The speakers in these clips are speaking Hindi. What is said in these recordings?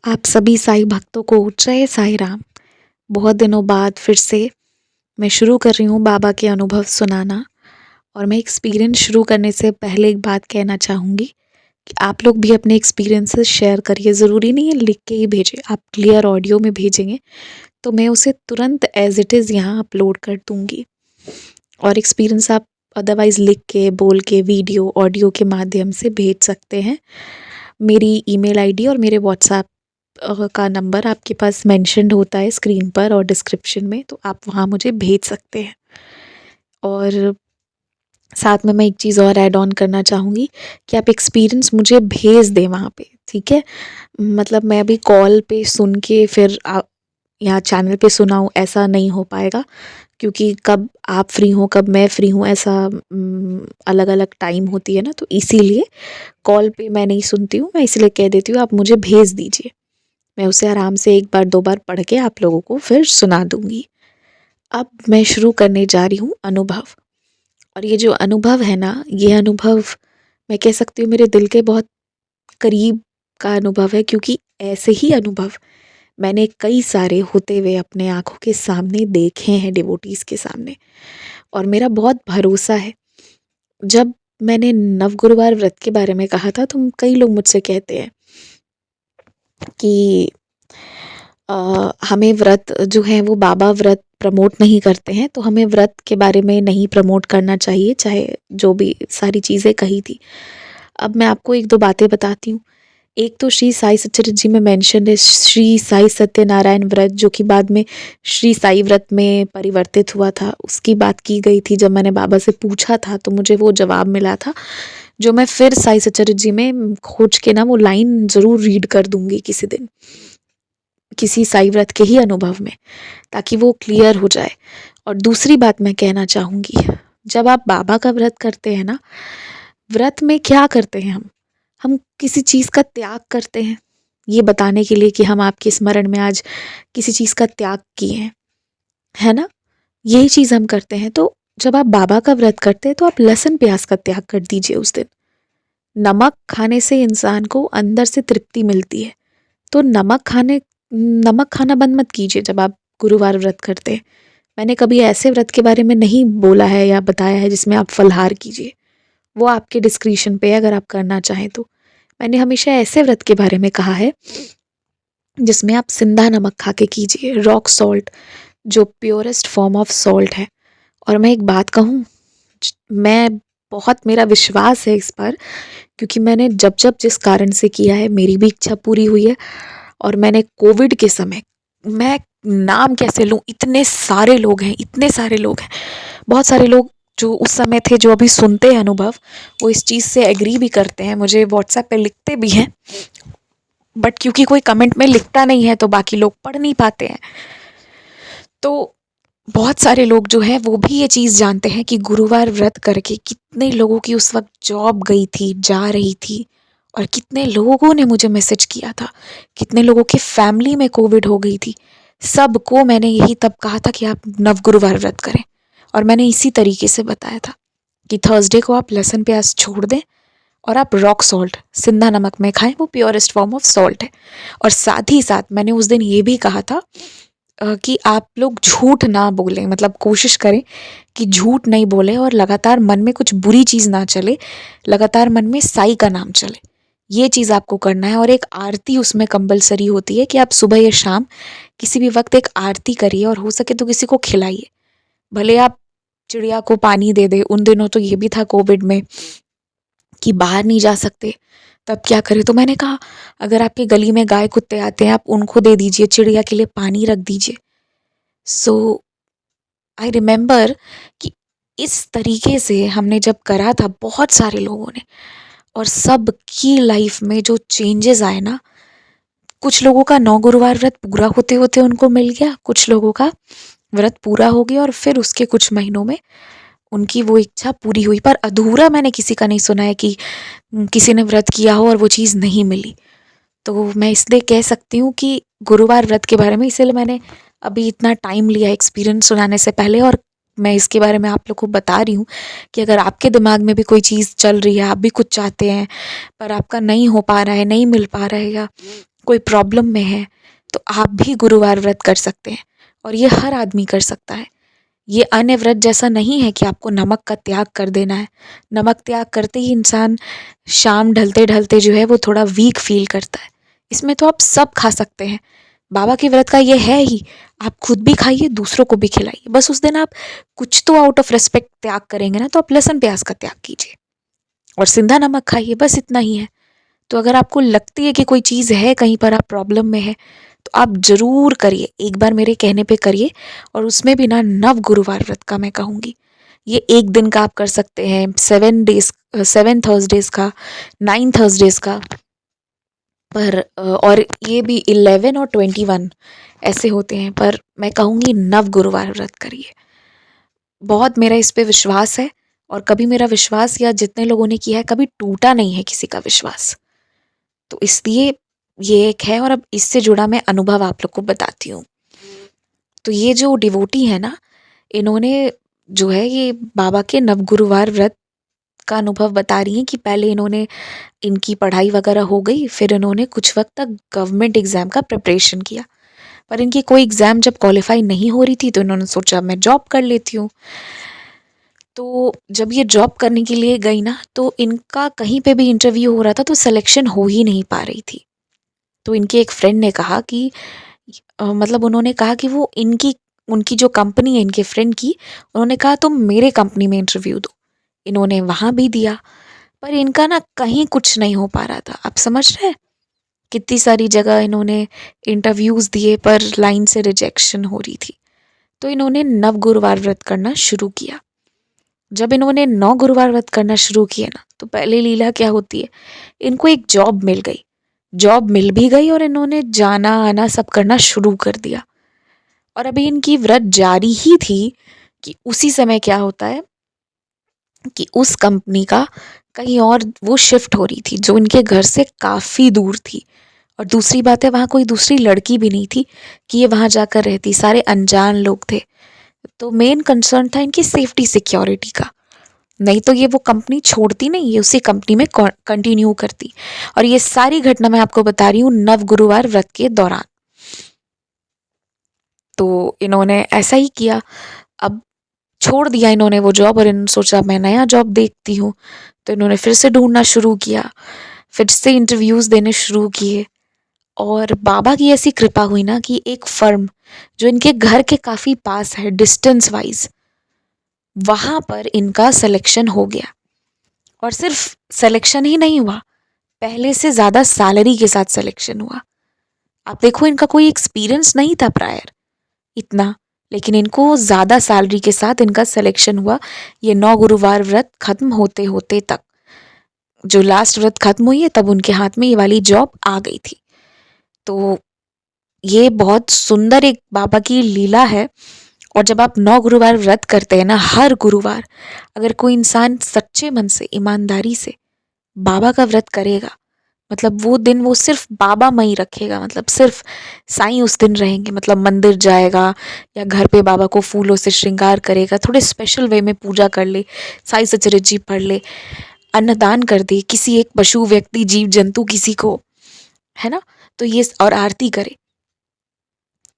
आप सभी साईं भक्तों को जय साईं राम। बहुत दिनों बाद फिर से मैं शुरू कर रही हूँ बाबा के अनुभव सुनाना। और मैं एक्सपीरियंस शुरू करने से पहले एक बात कहना चाहूँगी कि आप लोग भी अपने एक्सपीरियंसेस शेयर करिए। ज़रूरी नहीं है लिख के ही भेजें, आप क्लियर ऑडियो में भेजेंगे तो मैं उसे तुरंत एज़ इट इज़ यहाँ अपलोड कर दूँगी। और एक्सपीरियंस आप अदरवाइज़ लिख के, बोल के, वीडियो, ऑडियो के माध्यम से भेज सकते हैं। मेरी ईमेल आईडी और मेरे व्हाट्सएप का नंबर आपके पास मेंशन्ड होता है स्क्रीन पर और डिस्क्रिप्शन में, तो आप वहाँ मुझे भेज सकते हैं। और साथ में मैं एक चीज़ और ऐड ऑन करना चाहूँगी कि आप एक्सपीरियंस मुझे भेज दें वहाँ पे, ठीक है? मतलब मैं अभी कॉल पे सुन के फिर यहाँ चैनल पे सुनाऊँ, ऐसा नहीं हो पाएगा, क्योंकि कब आप फ्री हों, कब मैं फ्री हूँ, ऐसा अलग-अलग टाइम होती है ना, तो इसीलिए कॉल पे मैं नहीं सुनती हूँ। मैं इसलिए कह देती हूँ आप मुझे भेज दीजिए। मैं उसे आराम से एक बार, दो बार पढ़ के आप लोगों को फिर सुना दूँगी। अब मैं शुरू करने जा रही हूँ अनुभव। और ये जो अनुभव है ना, ये अनुभव मैं कह सकती हूँ मेरे दिल के बहुत करीब का अनुभव है, क्योंकि ऐसे ही अनुभव मैंने कई सारे होते हुए अपने आँखों के सामने देखे हैं डिवोटीज़ के सामने। और मेरा बहुत भरोसा है, जब मैंने नवगुरुवार व्रत के बारे में कहा था तो कई लोग मुझसे कहते हैं कि हमें व्रत जो है वो बाबा व्रत प्रमोट नहीं करते हैं, तो हमें व्रत के बारे में नहीं प्रमोट करना चाहिए, चाहे जो भी सारी चीज़ें कही थी। अब मैं आपको एक दो बातें बताती हूँ। एक तो श्री साई सच्चरित्र जी में मेंशन है श्री साई सत्यनारायण व्रत, जो कि बाद में श्री साई व्रत में परिवर्तित हुआ था। उसकी बात की गई थी, जब मैंने बाबा से पूछा था तो मुझे वो जवाब मिला था, जो मैं फिर साई सच्चरित्र जी में खोज के ना वो लाइन ज़रूर रीड कर दूँगी किसी दिन, किसी साई व्रत के ही अनुभव में, ताकि वो क्लियर हो जाए। और दूसरी बात मैं कहना चाहूँगी, जब आप बाबा का व्रत करते हैं ना, व्रत में क्या करते हैं हम किसी चीज़ का त्याग करते हैं, ये बताने के लिए कि हम आपके स्मरण में आज किसी चीज़ का त्याग किए हैं, है ना? यही चीज़ हम करते हैं। तो जब आप बाबा का व्रत करते हैं तो आप लहसुन प्याज का त्याग कर दीजिए उस दिन। नमक खाने से इंसान को अंदर से तृप्ति मिलती है, तो नमक खाना बंद मत कीजिए जब आप गुरुवार व्रत करते हैं। मैंने कभी ऐसे व्रत के बारे में नहीं बोला है या बताया है जिसमें आप फलाहार कीजिए, वो आपके डिस्क्रिशन पे है अगर आप करना चाहें तो। मैंने हमेशा ऐसे व्रत के बारे में कहा है जिसमें आप सिंधा नमक खा के कीजिए, रॉक सॉल्ट, जो प्योरेस्ट फॉर्म ऑफ सॉल्ट है। और मैं एक बात कहूँ, मैं बहुत मेरा विश्वास है इस पर, क्योंकि मैंने जब जब जिस कारण से किया है मेरी भी इच्छा पूरी हुई है। और मैंने कोविड के समय, मैं नाम कैसे लूँ, इतने सारे लोग हैं, इतने सारे लोग हैं, बहुत सारे लोग जो उस समय थे, जो अभी सुनते हैं अनुभव, वो इस चीज़ से एग्री भी करते हैं, मुझे व्हाट्सएप पे लिखते भी हैं। बट क्योंकि कोई कमेंट में लिखता नहीं है तो बाकी लोग पढ़ नहीं पाते हैं। तो बहुत सारे लोग जो है वो भी ये चीज़ जानते हैं कि गुरुवार व्रत करके कितने लोगों की उस वक्त जॉब गई थी, जा रही थी, और कितने लोगों ने मुझे मैसेज किया था, कितने लोगों की फैमिली में कोविड हो गई थी। सबको मैंने यही तब कहा था कि आप नवगुरुवार व्रत करें, और मैंने इसी तरीके से बताया था कि थर्सडे को आप लहसुन प्याज छोड़ दें और आप रॉक सॉल्ट, सिंधा नमक में खाएं, वो प्योरेस्ट फॉर्म ऑफ सॉल्ट है। और साथ ही साथ मैंने उस दिन ये भी कहा था कि आप लोग झूठ ना बोलें, मतलब कोशिश करें कि झूठ नहीं बोले और लगातार मन में कुछ बुरी चीज़ ना चले, लगातार मन में साई का नाम चले। ये चीज़ आपको करना है। और एक आरती उसमें कंपलसरी होती है कि आप सुबह या शाम किसी भी वक्त एक आरती करिए, और हो सके तो किसी को खिलाइए। भले आप चिड़िया को पानी दे दे, उन दिनों तो ये भी था कोविड में कि बाहर नहीं जा सकते, तब क्या करें? तो मैंने कहा अगर आपके गली में गाय कुत्ते आते हैं, आप उनको दे दीजिए, चिड़िया के लिए पानी रख दीजिए। सो आई रिमेंबर कि इस तरीके से हमने जब करा था बहुत सारे लोगों ने, और सबकी लाइफ में जो चेंजेस आए ना, कुछ लोगों का 9 गुरुवार व्रत पूरा होते होते उनको मिल गया, कुछ लोगों का व्रत पूरा हो गया और फिर उसके कुछ महीनों में उनकी वो इच्छा पूरी हुई। पर अधूरा मैंने किसी का नहीं सुना है कि किसी ने व्रत किया हो और वो चीज़ नहीं मिली। तो मैं इसलिए कह सकती हूँ कि गुरुवार व्रत के बारे में इसलिए मैंने अभी इतना टाइम लिया एक्सपीरियंस सुनाने से पहले, और मैं इसके बारे में आप लोग को बता रही हूँ कि अगर आपके दिमाग में भी कोई चीज़ चल रही है, आप भी कुछ चाहते हैं पर आपका नहीं हो पा रहा है, नहीं मिल पा रहा है, या कोई प्रॉब्लम में है, तो आप भी गुरुवार व्रत कर सकते हैं और ये हर आदमी कर सकता है। ये अन्य व्रत जैसा नहीं है कि आपको नमक का त्याग कर देना है। नमक त्याग करते ही इंसान शाम ढलते-ढलते जो है वो थोड़ा वीक फ़ील करता है। इसमें तो आप सब खा सकते हैं। बाबा के व्रत का ये है ही, आप खुद भी खाइए, दूसरों को भी खिलाइए। बस उस दिन आप कुछ तो आउट ऑफ रिस्पेक्ट त्याग करेंगे ना, तो आप लहसुन प्याज़ का त्याग कीजिए और सिंधा नमक खाइए, बस इतना ही है। तो अगर आपको लगती है कि कोई चीज़ है, कहीं पर आप प्रॉब्लम में हैं, तो आप ज़रूर करिए, एक बार मेरे कहने पे करिए। और उसमें भी ना नव गुरुवार व्रत का मैं कहूँगी, ये 1 दिन का आप कर सकते हैं, 7 थर्सडेज़ का, 9 थर्सडेज़ का, पर और ये भी 11 और 21 ऐसे होते हैं, पर मैं कहूँगी नव गुरुवार व्रत करिए। बहुत मेरा इस पे विश्वास है और कभी मेरा विश्वास या जितने लोगों ने किया है, कभी टूटा नहीं है किसी का विश्वास। तो इसलिए ये एक है और अब इससे जुड़ा मैं अनुभव आप लोग को बताती हूँ। तो ये जो डिवोटी है ना, इन्होंने जो है ये बाबा के नवगुरुवार व्रत का अनुभव बता रही हैं कि पहले इन्होंने इनकी पढ़ाई वगैरह हो गई, फिर इन्होंने कुछ वक्त तक गवर्नमेंट एग्ज़ाम का प्रिपरेशन किया, पर इनकी कोई एग्ज़ाम जब क्वालिफाई नहीं हो रही थी तो इन्होंने सोचा मैं जॉब कर लेती हूँ। तो जब ये जॉब करने के लिए गई ना, तो इनका कहीं पे भी इंटरव्यू हो रहा था तो सिलेक्शन हो ही नहीं पा रही थी। तो इनके एक फ्रेंड ने कहा कि मतलब उन्होंने कहा कि वो इनकी उनकी जो कंपनी है इनके फ्रेंड की, उन्होंने कहा तुम मेरे कंपनी में इंटरव्यू दो। इन्होंने वहाँ भी दिया, पर इनका ना कहीं कुछ नहीं हो पा रहा था। आप समझ रहे हैं? कितनी सारी जगह इन्होंने इंटरव्यूज़ दिए पर लाइन से रिजेक्शन हो रही थी। तो इन्होंने नव गुरुवार व्रत करना शुरू किया। जब इन्होंने 9 गुरुवार व्रत करना शुरू किया ना, तो पहले लीला क्या होती है, इनको एक जॉब मिल गई। जॉब मिल भी गई और इन्होंने जाना आना सब करना शुरू कर दिया। और अभी इनकी व्रत जारी ही थी कि उसी समय क्या होता है कि उस कंपनी का कहीं और वो शिफ्ट हो रही थी जो इनके घर से काफ़ी दूर थी। और दूसरी बात है, वहाँ कोई दूसरी लड़की भी नहीं थी कि ये वहाँ जाकर रहती, सारे अनजान लोग थे। तो मेन कंसर्न था इनकी सेफ्टी सिक्योरिटी का। नहीं तो ये वो कंपनी छोड़ती नहीं, ये उसी कंपनी में कंटिन्यू करती। और ये सारी घटना मैं आपको बता रही हूँ नव गुरुवार व्रत के दौरान। तो इन्होंने ऐसा ही किया। अब छोड़ दिया इन्होंने वो जॉब और इन्होंने सोचा मैं नया जॉब देखती हूँ। तो इन्होंने फिर से ढूंढना शुरू किया, फिर से इंटरव्यूज़ देने शुरू किए। और बाबा की ऐसी कृपा हुई ना कि एक फर्म जो इनके घर के काफ़ी पास है डिस्टेंस वाइज, वहाँ पर इनका सिलेक्शन हो गया। और सिर्फ सिलेक्शन ही नहीं हुआ, पहले से ज़्यादा सैलरी के साथ सिलेक्शन हुआ। आप देखो इनका कोई एक्सपीरियंस नहीं था प्रायर इतना, लेकिन इनको ज़्यादा सैलरी के साथ इनका सिलेक्शन हुआ। ये 9 गुरुवार व्रत खत्म होते होते तक, जो लास्ट व्रत खत्म हुई है तब उनके हाथ में ये वाली जॉब आ गई थी। तो ये बहुत सुंदर एक बाबा की लीला है। और जब आप 9 गुरुवार व्रत करते हैं ना, हर गुरुवार अगर कोई इंसान सच्चे मन से ईमानदारी से बाबा का व्रत करेगा, मतलब वो दिन वो सिर्फ बाबा मई रखेगा, मतलब सिर्फ साईं उस दिन रहेंगे, मतलब मंदिर जाएगा या घर पे बाबा को फूलों से श्रृंगार करेगा, थोड़े स्पेशल वे में पूजा कर ले, साई सचरित जी पढ़ ले, अन्नदान कर दे किसी एक पशु व्यक्ति जीव जंतु किसी को, है ना, तो ये और आरती करे,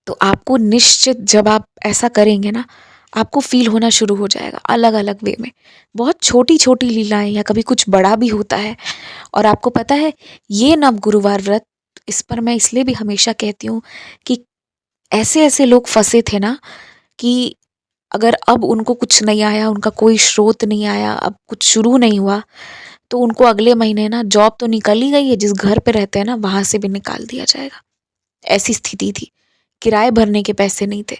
तो आपको निश्चित जब आप ऐसा करेंगे ना, आपको फील होना शुरू हो जाएगा अलग अलग वे में। बहुत छोटी छोटी लीलाएं या कभी कुछ बड़ा भी होता है। और आपको पता है ये नव गुरुवार व्रत, इस पर मैं इसलिए भी हमेशा कहती हूँ कि ऐसे ऐसे लोग फंसे थे ना कि अगर अब उनको कुछ नहीं आया, उनका कोई स्रोत नहीं आया, अब कुछ शुरू नहीं हुआ, तो उनको अगले महीने ना जॉब तो निकल ही गई है, जिस घर पे रहते हैं ना वहां से भी निकाल दिया जाएगा। ऐसी स्थिति थी, किराए भरने के पैसे नहीं थे।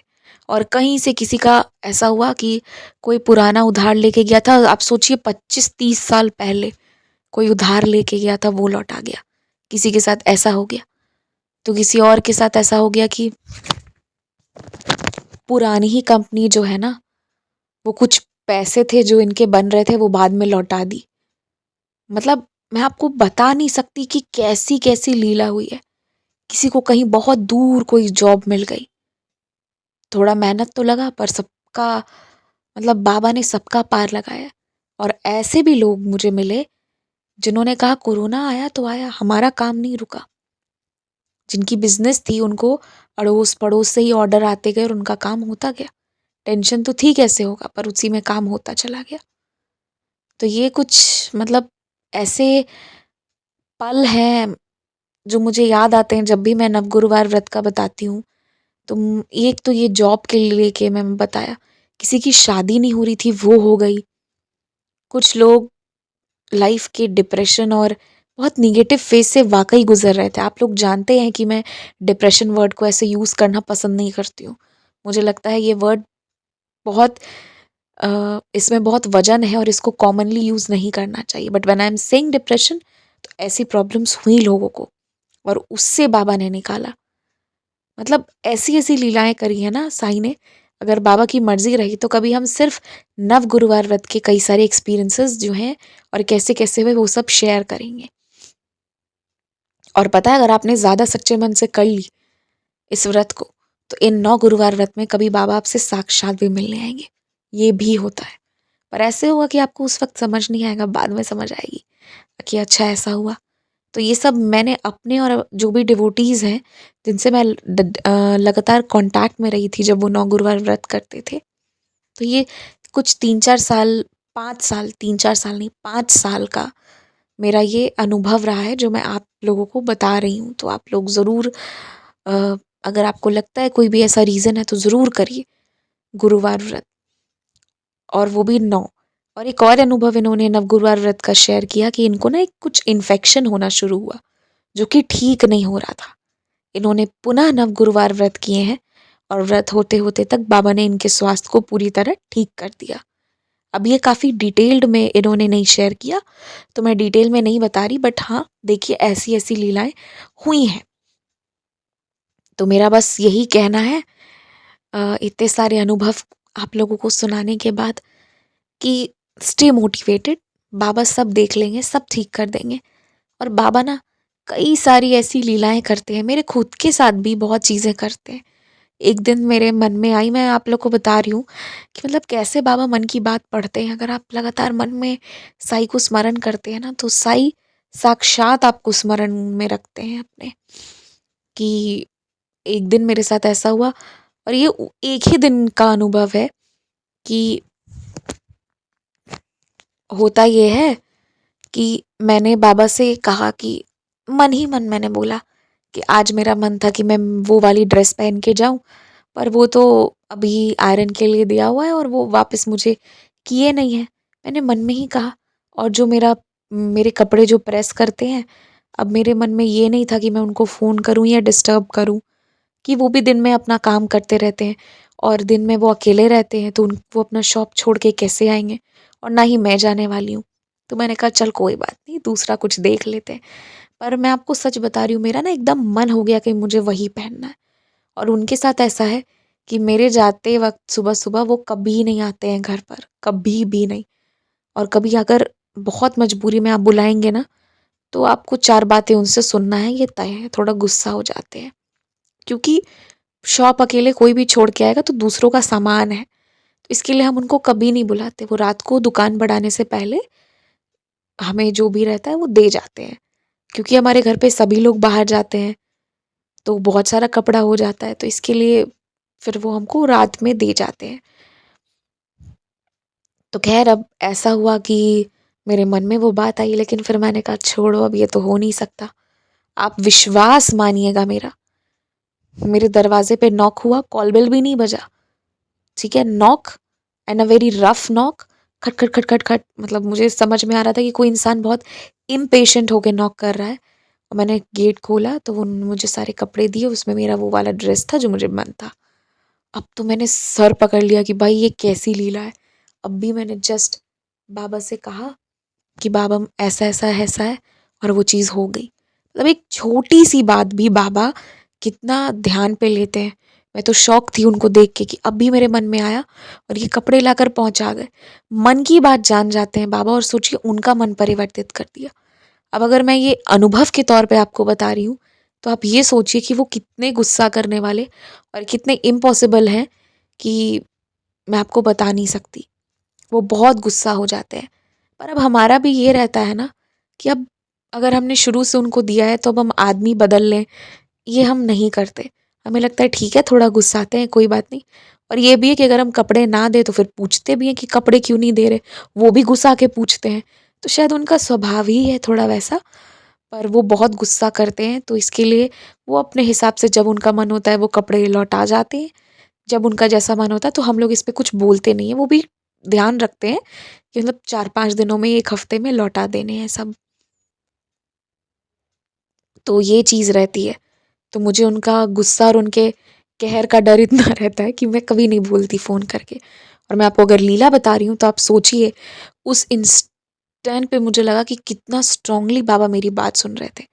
और कहीं से किसी का ऐसा हुआ कि कोई पुराना उधार लेके गया था, आप सोचिए 25-30 साल पहले कोई उधार लेके गया था, वो लौटा गया। किसी के साथ ऐसा हो गया, तो किसी और के साथ ऐसा हो गया कि पुरानी ही कंपनी जो है ना, वो कुछ पैसे थे जो इनके बन रहे थे वो बाद में लौटा दी। मतलब मैं आपको बता नहीं सकती कि कैसी कैसी लीला हुई है। किसी को कहीं बहुत दूर कोई जॉब मिल गई, थोड़ा मेहनत तो लगा पर सबका, मतलब बाबा ने सबका पार लगाया। और ऐसे भी लोग मुझे मिले जिन्होंने कहा कोरोना आया तो आया, हमारा काम नहीं रुका। जिनकी बिजनेस थी उनको अड़ोस पड़ोस से ही ऑर्डर आते गए और उनका काम होता गया। टेंशन तो थी कैसे होगा, पर उसी में काम होता चला गया। तो ये कुछ मतलब ऐसे पल हैं जो मुझे याद आते हैं जब भी मैं नवगुरुवार व्रत का बताती हूँ। तो एक तो ये जॉब के लेके मैं बताया, किसी की शादी नहीं हो रही थी वो हो गई। कुछ लोग लाइफ के डिप्रेशन और बहुत निगेटिव फेज से वाकई गुजर रहे थे। आप लोग जानते हैं कि मैं डिप्रेशन वर्ड को ऐसे यूज़ करना पसंद नहीं करती हूँ। मुझे लगता है ये वर्ड बहुत इसमें बहुत वजन है और इसको कॉमनली यूज़ नहीं करना चाहिए। But when I am saying depression, तो ऐसी प्रॉब्लम्स हुई लोगों को और उससे बाबा ने निकाला। मतलब ऐसी-ऐसी लीलाएँ करी हैं ना साईं ने, अगर बाबा की मर्ज़ी रही तो कभी हम सिर्फ़ नव गुरुवार व्रत के कई सारे एक्सपीरियंसेस जो हैं और कैसे-कैसे हुए वो सब शेयर करेंगे। और पता है, अगर आपने ज़्यादा सच्चे मन से कर ली इस व्रत को, तो इन 9 गुरुवार व्रत में कभी बाबा आपसे साक्षात भी मिलने आएँगे। ये भी होता है। पर ऐसे होगा कि आपको उस वक़्त समझ नहीं आएगा, बाद में समझ आएगी कि अच्छा ऐसा हुआ। तो ये सब मैंने अपने और जो भी डिवोटीज़ हैं, जिनसे मैं लगातार कॉन्टैक्ट में रही थी जब वो 9 गुरुवार व्रत करते थे। तो ये कुछ 3-4 साल, 5 साल, 3-4 साल नहीं, 5 साल का मेरा ये अनुभव रहा है जो मैं आप लोगों को बता रही हूँ। तो आप लोग ज़रूर अगर आपको लगता है कोई भी ऐसा रीज़न है तो ज़रूर करिए गुरुवार व्रत, और वो भी 9। और एक और अनुभव इन्होंने नवगुरुवार व्रत का शेयर किया कि इनको ना एक कुछ इन्फेक्शन होना शुरू हुआ, जो कि ठीक नहीं हो रहा था। इन्होंने पुनः नवगुरुवार व्रत किए हैं और व्रत होते-होते तक बाबा ने इनके स्वास्थ्य को पूरी तरह ठीक कर दिया। अब ये काफ़ी डिटेल्ड में इन्होंने नहीं शेयर किया, तो मैं डिटेल में नहीं बता रही, बट हाँ, देखिए ऐसी-ऐसी लीलाएँ हुई हैं। तो मेरा बस यही कहना है इतने सारे अनुभव आप लोगों को सुनाने के बाद, कि स्टे मोटिवेटेड, बाबा सब देख लेंगे, सब ठीक कर देंगे। और बाबा ना कई सारी ऐसी लीलाएँ करते हैं, मेरे खुद के साथ भी बहुत चीज़ें करते हैं। एक दिन मेरे मन में आई, मैं आप लोग को बता रही हूँ कि मतलब कैसे बाबा मन की बात पढ़ते हैं। अगर आप लगातार मन में साईं को स्मरण करते हैं ना, तो साईं साक्षात आपको स्मरण में रखते हैं अपने। कि एक दिन मेरे साथ ऐसा हुआ, और ये एक ही दिन का अनुभव है कि होता ये है कि मैंने बाबा से कहा कि मन ही मन मैंने बोला कि आज मेरा मन था कि मैं वो वाली ड्रेस पहन के जाऊं, पर वो तो अभी आयरन के लिए दिया हुआ है और वो वापस मुझे किए नहीं है। मैंने मन में ही कहा। और जो मेरे कपड़े जो प्रेस करते हैं, अब मेरे मन में ये नहीं था कि मैं उनको फ़ोन करूं या डिस्टर्ब करूं, कि वो भी दिन में अपना काम करते रहते हैं और दिन में वो अकेले रहते हैं, तो वो अपना शॉप छोड़ के कैसे आएंगे, और ना ही मैं जाने वाली हूँ। तो मैंने कहा चल कोई बात नहीं, दूसरा कुछ देख लेते हैं। पर मैं आपको सच बता रही हूँ, मेरा ना एकदम मन हो गया कि मुझे वही पहनना है। और उनके साथ ऐसा है कि मेरे जाते वक़्त सुबह-सुबह वो कभी नहीं आते हैं घर पर, कभी भी नहीं। और कभी अगर बहुत मजबूरी में आप बुलाएँगे ना, तो आपको 4 बातें उनसे सुनना है, ये तय है। थोड़ा गुस्सा हो जाते हैं, क्योंकि शॉप अकेले कोई भी छोड़ के आएगा तो दूसरों का सामान है। तो इसके लिए हम उनको कभी नहीं बुलाते। वो रात को दुकान बढ़ाने से पहले हमें जो भी रहता है वो दे जाते हैं। क्योंकि हमारे घर पे सभी लोग बाहर जाते हैं, तो बहुत सारा कपड़ा हो जाता है, तो इसके लिए फिर वो हमको रात में दे जाते हैं। तो ख़ैर अब ऐसा हुआ कि मेरे मन में वो बात आई, लेकिन फिर मैंने कहा छोड़ो, अब ये तो हो नहीं सकता। आप विश्वास मानिएगा मेरा, मेरे दरवाज़े पे नॉक हुआ, कॉल बेल भी नहीं बजा, ठीक है? Knock, and a very rough knock, खट, खट, खट, खट, खट, मतलब मुझे समझ में आ रहा था कि कोई इंसान बहुत इम्पेशेंट होके नॉक कर रहा है। और मैंने गेट खोला तो वो मुझे सारे कपड़े दिए, उसमें मेरा वो वाला ड्रेस था जो मुझे मन था। अब तो मैंने सर पकड़ लिया कि भाई ये कैसी लीला है। अब भी मैंने जस्ट बाबा से कहा कि बाबा ऐसा है, और वो चीज़ हो गई। मतलब एक छोटी-सी बात भी बाबा कितना ध्यान पे लेते हैं। मैं तो शॉक थी उनको देख के कि अब भी मेरे मन में आया और ये कपड़े लाकर पहुँचा गए। मन की बात जान जाते हैं बाबा, और सोचिए उनका मन परिवर्तित कर दिया। अब अगर मैं ये अनुभव के तौर पे आपको बता रही हूँ, तो आप ये सोचिए कि वो कितने गुस्सा करने वाले और कितने इम्पॉसिबल हैं कि मैं आपको बता नहीं सकती। वो बहुत गुस्सा हो जाते हैं। पर अब हमारा भी ये रहता है ना कि अब अगर हमने शुरू से उनको दिया है तो अब हम आदमी बदल लें, ये हम नहीं करते। हमें लगता है ठीक है, थोड़ा गुस्साते हैं, कोई बात नहीं। और ये भी है कि अगर हम कपड़े ना दें तो फिर पूछते भी हैं कि कपड़े क्यों नहीं दे रहे? वो भी गुस्सा के पूछते हैं। तो शायद उनका स्वभाव ही है थोड़ा वैसा, पर वो बहुत गुस्सा करते हैं, तो इसके लिए वो अपने हिसाब से जब उनका मन होता है वो कपड़े लौटा जाते हैं। जब उनका जैसा मन होता है तो हम लोग इस पे कुछ बोलते नहीं हैं। वो भी ध्यान रखते हैं कि मतलब 4-5 दिनों में, 1 हफ्ते में लौटा देने हैं सब। तो ये चीज़ रहती है। तो मुझे उनका गुस्सा और उनके कहर का डर इतना रहता है कि मैं कभी नहीं बोलती फ़ोन करके। और मैं आपको अगर लीला बता रही हूँ तो आप सोचिए, उस इंस्टेंट पे मुझे लगा कि कितना स्ट्रांगली बाबा मेरी बात सुन रहे थे।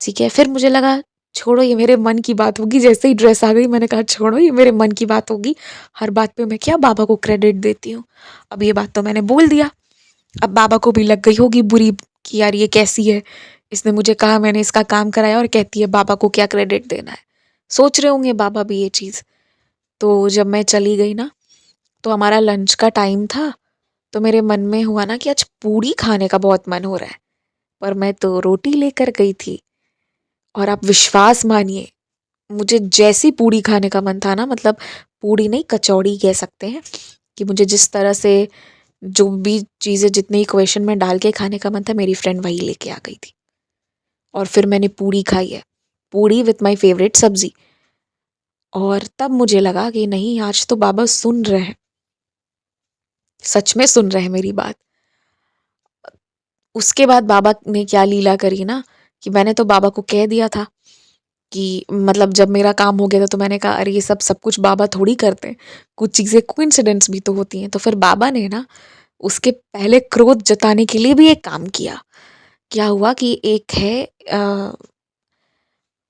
ठीक है, फिर मुझे लगा छोड़ो ये मेरे मन की बात होगी, जैसे ही ड्रेस आ गई मैंने कहा छोड़ो ये मेरे मन की बात होगी, हर बात पे मैं क्या बाबा को क्रेडिट देती हूँ। अब ये बात तो मैंने बोल दिया, अब बाबा को भी लग गई होगी बुरी कि यार ये कैसी है, इसने मुझे कहा, मैंने इसका काम कराया और कहती है बाबा को क्या क्रेडिट देना है। सोच रहे होंगे बाबा भी ये चीज़। तो जब मैं चली गई ना, तो हमारा लंच का टाइम था, तो मेरे मन में हुआ ना कि आज पूड़ी खाने का बहुत मन हो रहा है, पर मैं तो रोटी लेकर गई थी। और आप विश्वास मानिए, मुझे जैसी पूड़ी खाने का मन था ना, मतलब पूड़ी नहीं कचौड़ी कह सकते हैं, कि मुझे जिस तरह से जो भी चीज़ें जितने इक्वेशन में डाल के खाने का मन था, मेरी फ्रेंड वही लेके आ गई थी। और फिर मैंने पूड़ी खाई है, पूड़ी विथ माय फेवरेट सब्जी। और तब मुझे लगा कि नहीं, आज तो बाबा सुन रहे हैं, सच में सुन रहे हैं मेरी बात। उसके बाद बाबा ने क्या लीला करी ना, कि मैंने तो बाबा को कह दिया था कि मतलब जब मेरा काम हो गया था तो मैंने कहा अरे ये सब कुछ बाबा थोड़ी करते हैं, कुछ चीज़ें कोइंसिडेंस भी तो होती हैं। तो फिर बाबा ने ना उसके पहले क्रोध जताने के लिए भी एक काम किया। क्या हुआ कि एक है,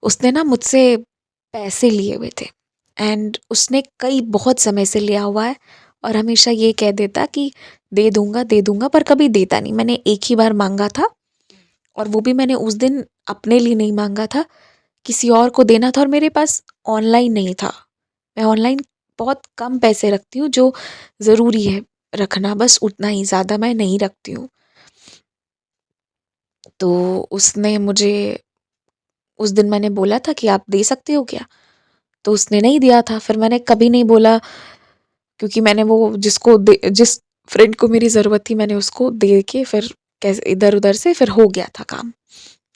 उसने ना मुझसे पैसे लिए हुए थे, एंड उसने कई बहुत समय से लिया हुआ है, और हमेशा ये कह देता कि दे दूंगा, पर कभी देता नहीं। मैंने एक ही बार मांगा था, और वो भी मैंने उस दिन अपने लिए नहीं मांगा था, किसी और को देना था, और मेरे पास ऑनलाइन नहीं था। मैं ऑनलाइन बहुत कम पैसे रखती हूँ, जो ज़रूरी है रखना, बस उतना ही, ज़्यादा मैं नहीं रखती हूँ। तो उसने मुझे, उस दिन मैंने बोला था कि आप दे सकते हो क्या? तो उसने नहीं दिया था। फिर मैंने कभी नहीं बोला, क्योंकि मैंने वो जिस फ्रेंड को मेरी ज़रूरत थी मैंने उसको दे के फिर कैसे इधर-उधर से फिर हो गया था काम।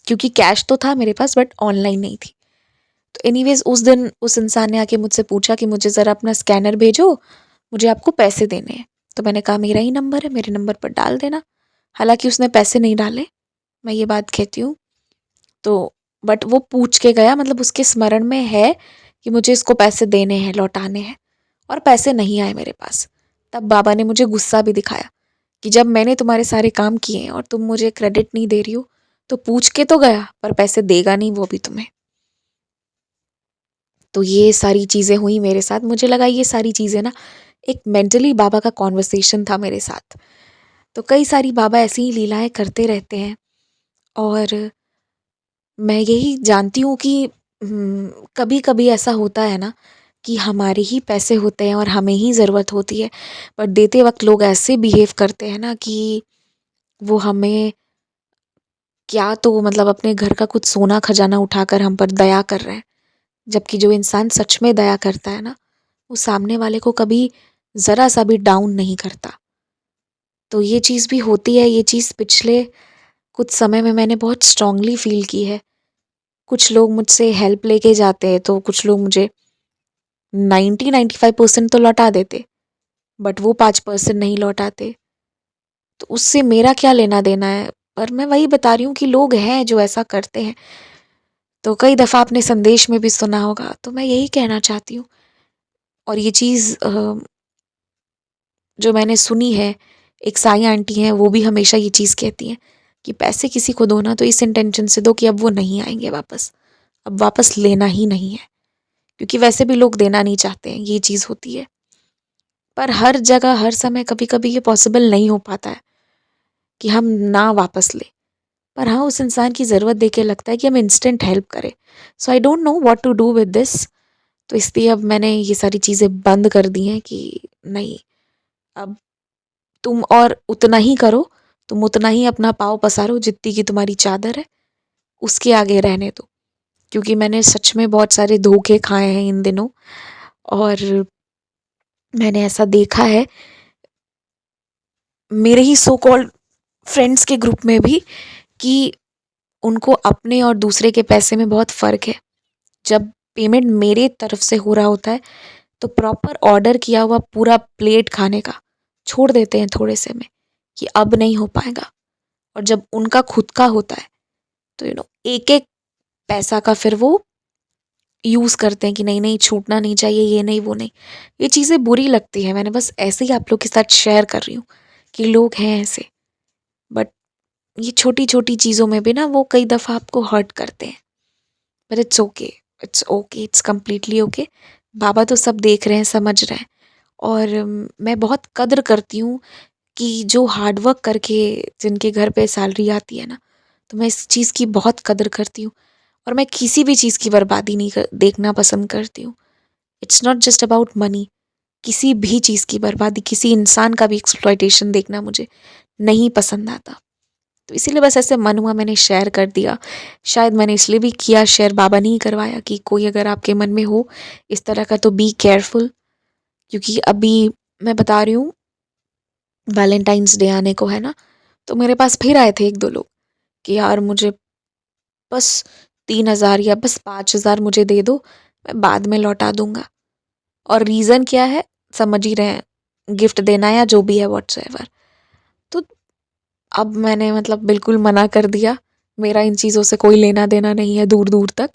क्योंकि कैश तो था मेरे पास, बट ऑनलाइन नहीं थी। तो एनीवेज़ उस दिन उस इंसान ने आके मुझसे पूछा कि मुझे ज़रा अपना स्कैनर भेजो, मुझे आपको पैसे देने हैं। तो मैंने कहा मेरा ही नंबर है, मेरे नंबर पर डाल देना। हालाँकि उसने पैसे नहीं डाले, मैं ये बात कहती हूँ। तो बट वो पूछ के गया, मतलब उसके स्मरण में है कि मुझे इसको पैसे देने हैं, लौटाने हैं, और पैसे नहीं आए मेरे पास। तब बाबा ने मुझे गुस्सा भी दिखाया कि जब मैंने तुम्हारे सारे काम किए हैं और तुम मुझे क्रेडिट नहीं दे रही हो, तो पूछ के तो गया पर पैसे देगा नहीं वो भी तुम्हें। तो ये सारी चीज़ें हुई मेरे साथ। मुझे लगा ये सारी चीज़ें ना एक मेंटली बाबा का कॉन्वर्सेशन था मेरे साथ। तो कई सारी बाबा ऐसी ही लीलाएँ करते रहते हैं, और मैं यही जानती हूँ कि कभी-कभी ऐसा होता है ना कि हमारे ही पैसे होते हैं और हमें ही ज़रूरत होती है, बट देते वक़्त लोग ऐसे बिहेव करते हैं ना कि वो हमें क्या, तो मतलब अपने घर का कुछ सोना खजाना उठाकर हम पर दया कर रहे हैं। जबकि जो इंसान सच में दया करता है ना, वो सामने वाले को कभी ज़रा-सा भी डाउन नहीं करता। तो ये चीज़ भी होती है, ये चीज़ पिछले कुछ समय में मैंने बहुत स्ट्रॉन्गली फ़ील की है। कुछ लोग मुझसे हेल्प लेके जाते हैं, तो कुछ लोग मुझे 90-95% तो लौटा देते, बट वो 5% नहीं लौटाते। तो उससे मेरा क्या लेना-देना है? पर मैं वही बता रही हूँ कि लोग हैं जो ऐसा करते हैं। तो कई दफ़ा आपने संदेश में भी सुना होगा, तो मैं यही कहना चाहती हूँ। और ये चीज़ जो मैंने सुनी है, एक साईं आंटी हैं, वो भी हमेशा ये चीज़ कहती हैं कि पैसे किसी को दो ना तो इस इंटेंशन से दो कि अब वो नहीं आएँगे वापस, अब वापस लेना ही नहीं है। क्योंकि वैसे भी लोग देना नहीं चाहते हैं, ये चीज़ होती है। पर हर जगह, हर समय कभी-कभी ये पॉसिबल नहीं हो पाता है कि हम ना वापस लें। पर हाँ, उस इंसान की ज़रूरत देख के लगता है कि हम इंस्टेंट हेल्प करें। So I don't know what to do with this. तो इसलिए अब मैंने ये सारी चीज़ें बंद कर दी हैं कि नहीं, अब तुम और उतना ही करो, तुम उतना ही अपना पाँव पसारो जितनी की तुम्हारी चादर है, उसके आगे रहने दो। क्योंकि मैंने सच में बहुत सारे धोखे खाए हैं इन दिनों। और मैंने ऐसा देखा है मेरे ही सो कॉल्ड फ्रेंड्स के ग्रुप में भी कि उनको अपने और दूसरे के पैसे में बहुत फ़र्क है। जब पेमेंट मेरे तरफ से हो रहा होता है तो प्रॉपर ऑर्डर किया हुआ पूरा प्लेट खाने का छोड़ देते हैं थोड़े से में कि अब नहीं हो पाएगा। और जब उनका खुद का होता है तो एक एक पैसा का फिर वो यूज़ करते हैं कि नहीं नहीं छूटना नहीं चाहिए, ये नहीं वो नहीं। ये चीज़ें बुरी लगती हैं। मैंने बस ऐसे ही आप लोग के साथ शेयर कर रही हूँ कि लोग हैं ऐसे। बट ये छोटी छोटी चीज़ों में भी ना वो कई दफ़ा आपको हर्ट करते हैं। But it's okay, it's okay, it's completely okay. बाबा तो सब देख रहे हैं, समझ रहे हैं। और मैं बहुत कद्र करती हूँ कि जो हार्ड वर्क करके जिनके घर पे सैलरी आती है ना, तो मैं इस चीज़ की बहुत कद्र करती हूँ। और मैं किसी भी चीज़ की बर्बादी नहीं देखना पसंद करती हूँ। It's not just about money. किसी भी चीज़ की बर्बादी, किसी इंसान का भी एक्सप्लॉयटेशन देखना मुझे नहीं पसंद आता। तो इसीलिए बस ऐसे मन हुआ मैंने शेयर कर दिया। शायद मैंने इसलिए भी किया शेयर, बाबा नहीं करवाया कि कोई अगर आपके मन में हो इस तरह का तो बी केयरफुल। क्योंकि अभी मैं बता रही हूँ वैलेंटाइंस डे आने को है ना, तो मेरे पास फिर आए थे 1-2 लोग कि यार मुझे बस 3,000 या बस 5,000 मुझे दे दो, मैं बाद में लौटा दूँगा। और रीज़न क्या है समझ ही रहे हैं, गिफ्ट देना या जो भी है व्हाट्सएवर। तो अब मैंने मतलब बिल्कुल मना कर दिया। मेरा इन चीज़ों से कोई लेना-देना नहीं है दूर-दूर तक,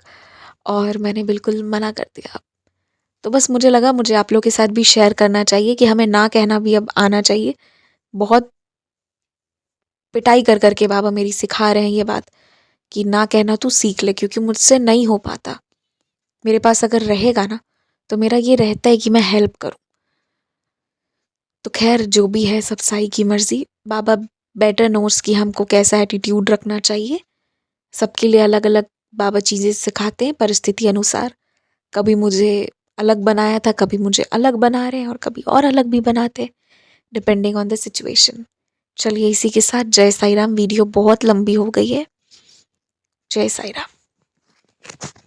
और मैंने बिल्कुल मना कर दिया। तो बस मुझे लगा मुझे आप लोग के साथ भी शेयर करना चाहिए कि हमें ना कहना भी अब आना चाहिए। बहुत पिटाई कर के बाबा मेरी सिखा रहे हैं ये बात कि ना कहना तू सीख ले, क्योंकि मुझसे नहीं हो पाता। मेरे पास अगर रहेगा ना तो मेरा ये रहता है कि मैं हेल्प करूँ। तो ख़ैर जो भी है सब साईं की मर्ज़ी। बाबा बेटर नोज़ कि हमको कैसा एटीट्यूड रखना चाहिए। सबके लिए अलग-अलग बाबा चीज़ें सिखाते हैं परिस्थिति अनुसार। कभी मुझे अलग बनाया था, कभी मुझे अलग बना रहे हैं और कभी और अलग भी बनाते हैं, डिपेंडिंग ऑन द सिचुएशन। चलिए इसी के साथ जय साईं राम। वीडियो बहुत लंबी हो गई है। जय साईं राम।